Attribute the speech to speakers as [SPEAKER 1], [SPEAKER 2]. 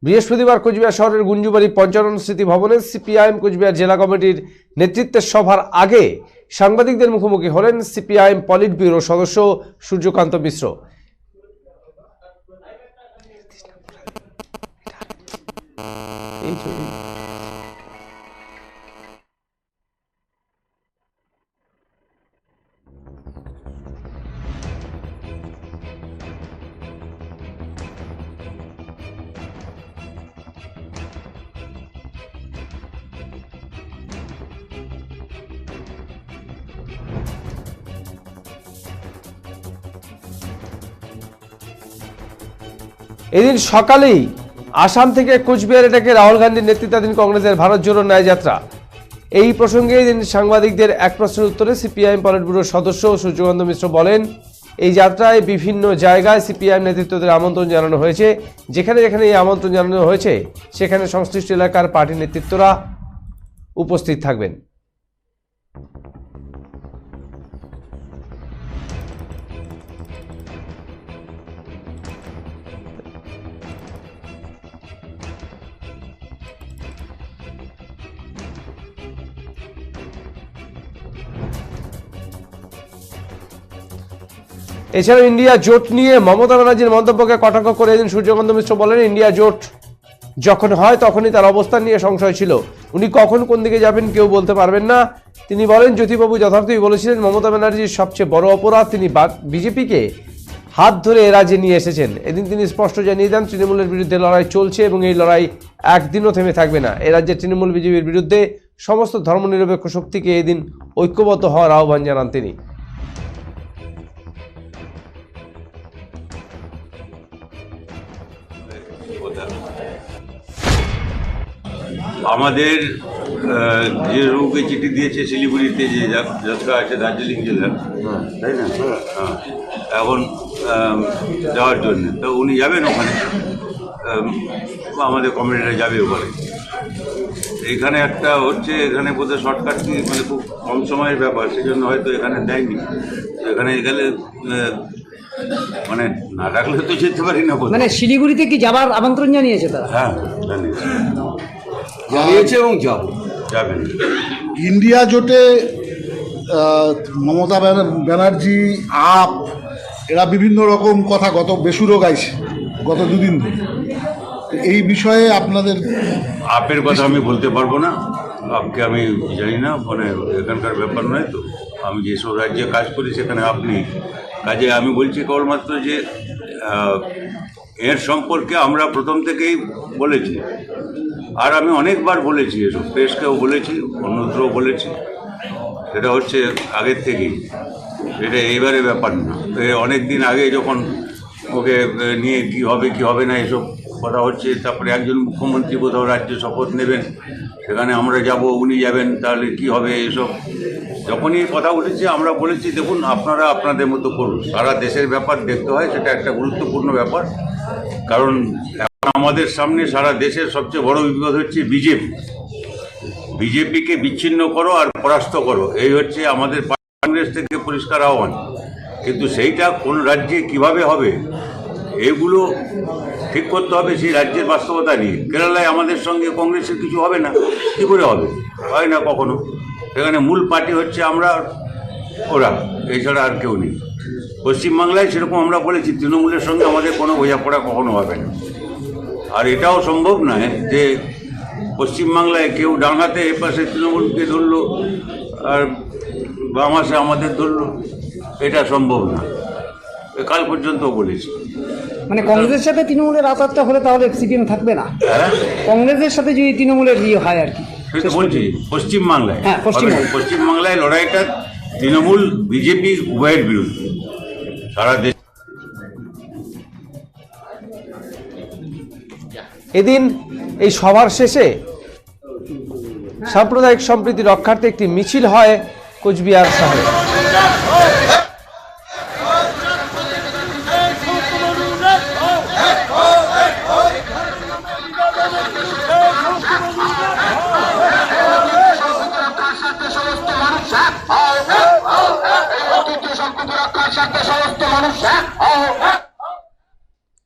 [SPEAKER 1] বৃহস্পতিবার কোচবিহার শহরের গুঞ্জুবাড়ি পঞ্চানন স্মৃতি ভবনে সিপিআইএম কোচবিহার জেলা কমিটির নেতৃত্বের সভার আগে সাংবাদিকদের মুখোমুখি হলেন সিপিআইএম পলিট ব্যুরো সদস্য সূর্যকান্ত মিশ্র। এদিন সকালেই আসাম থেকে কোচবিহারে ডেকে রাহুল গান্ধীর নেতৃত্বাধীন কংগ্রেসের ভারত জোড়ো ন্যায় যাত্রা। এই প্রসঙ্গে এদিন সাংবাদিকদের এক প্রশ্নের উত্তরে সিপিআইএম পলিট ব্যুরোর সদস্য সূর্যকান্ত মিশ্র বলেন, এই যাত্রায় বিভিন্ন জায়গায় সিপিআইএম নেতৃত্বদের আমন্ত্রণ জানানো হয়েছে। যেখানে যেখানে এই আমন্ত্রণ জানানো হয়েছে সেখানে সংশ্লিষ্ট এলাকার পার্টি নেতৃত্বরা উপস্থিত থাকবেন। এছাড়াও ইন্ডিয়া জোট নিয়ে মমতা ব্যানার্জির মন্তব্যকে কটাক্ষ করে এদিন সূর্যকান্ত মিশ্র বলেন, ইন্ডিয়া জোট যখন হয় তখনই তার অবস্থান নিয়ে সংশয় ছিল। উনি কখন কোন দিকে যাবেন কেউ বলতে পারবেন না। তিনি বলেন, জ্যোতিবাবু যথার্থই বলেছিলেন, মমতা ব্যানার্জির সবচেয়ে বড় অপরাধ তিনি বিজেপিকে হাত ধরে এ রাজ্যে নিয়ে এসেছেন। এদিন তিনি স্পষ্ট জানিয়ে দেন, তৃণমূলের বিরুদ্ধে লড়াই চলছে এবং এই লড়াই একদিনও থেমে থাকবে না। এ রাজ্যে তৃণমূল বিজেপির বিরুদ্ধে সমস্ত ধর্মনিরপেক্ষ শক্তিকে এদিন ঐক্যবদ্ধ হওয়ার আহ্বান জানান তিনি।
[SPEAKER 2] আমাদের যে রোগে চিঠি দিয়েছে শিলিগুড়িতে যে যাত্রা আছে দার্জিলিং জেলার, তাই না? হ্যাঁ, এখন যাওয়ার জন্য তো উনি যাবেন ওখানে, আমাদের কমিটিরা যাবে ওখানে। এখানে একটা হচ্ছে, এখানে বোধহয় শর্টকাট কি মানে খুব কম সময়ের ব্যাপার, সেজন্য হয়তো এখানে দেয়নি। এখানে গেলে মানে না ডাকলে তো যেতে পারি না।
[SPEAKER 3] মানে শিলিগুড়িতে কি যাবার আমন্ত্রণ জানিয়েছে তারা?
[SPEAKER 2] হ্যাঁ, জানিয়েছে এবং যাবেন।
[SPEAKER 4] ইন্ডিয়া জোটে মমতা ব্যানার্জি, আপ, এরা বিভিন্ন রকম কথা গত বেসুরো গাইছে গত দুদিন ধরে। এই বিষয়ে আপনাদের?
[SPEAKER 2] আপের কথা আমি বলতে পারবো না, আপকে আমি জানি না, মানে এখানকার ব্যাপার নয়। তো আমি যেসব রাজ্যে কাজ করি সেখানে আপনি কাজে আমি বলছি কেবলমাত্র যে এর সম্পর্কে আমরা প্রথম থেকেই বলেছি, আর আমি অনেকবার বলেছি, এসব প্রেসকেও বলেছি, অন্যত্রও বলেছি। সেটা হচ্ছে আগের থেকেই, এটা এইবারে ব্যাপার না। অনেক দিন আগে যখন ওকে নিয়ে কী হবে কী হবে না এসব কথা হচ্ছে, তারপরে একজন মুখ্যমন্ত্রী কোথাও রাজ্যে শপথ নেবেন, সেখানে আমরা যাব, উনি যাবেন, তাহলে কি হবে এসব যখনই কথা উঠেছে আমরা বলেছি, দেখুন আপনারা আপনাদের মতো করুন, সারা দেশের ব্যাপার দেখতে হয়, সেটা একটা গুরুত্বপূর্ণ ব্যাপার। কারণ আমাদের সামনে সারা দেশের সবচেয়ে বড় বিপদ হচ্ছে বিজেপি। বিজেপিকে বিচ্ছিন্ন করো আর পরাস্ত করো, এই হচ্ছে আমাদের কংগ্রেস থেকে পরিষ্কার আহ্বান। কিন্তু সেইটা কোন রাজ্যে কিভাবে হবে এগুলো ঠিক করতে হবে, সেই রাজ্যের বাস্তবতা নিয়ে। কেরালায় আমাদের সঙ্গে কংগ্রেসের কিছু হবে না, কী করে হবে? হয় না কখনো। সেখানে মূল পার্টি হচ্ছে আমরা, ওরা, এছাড়া আর কেউ নেই। পশ্চিমবাংলায় সেরকম আমরা বলেছি, তৃণমূলের সঙ্গে আমাদের কোনো বোঝাপড়া কখনো হবে না। আর এটাও সম্ভব নয় যে পশ্চিমবাংলায় কেউ ডান হাতে এপাশে তৃণমূলকে ধরলো আর বাম হাতে আমাদের ধরলো, এটা সম্ভব না। কাল পর্যন্ত বলেছি।
[SPEAKER 3] মানে কংগ্রেসের সাথে তৃণমূলের আতাতটা হলে তাহলে সিপিএম থাকবে না?
[SPEAKER 2] হ্যাঁ,
[SPEAKER 3] কংগ্রেসের সাথে যদি তৃণমূলের ইয়ে হয় আর কি।
[SPEAKER 2] বলছি পশ্চিমবাংলায়,
[SPEAKER 3] হ্যাঁ,
[SPEAKER 2] পশ্চিমবাংলায় লড়াইটা তৃণমূল বিজেপি উভয়ের বিরুদ্ধে সারা দেশ।
[SPEAKER 1] এদিন এই সভার শেষে সাম্প্রদায়িক সম্প্রীতি রক্ষার্থে একটি মিছিল হয় কোচবিহার শহরে।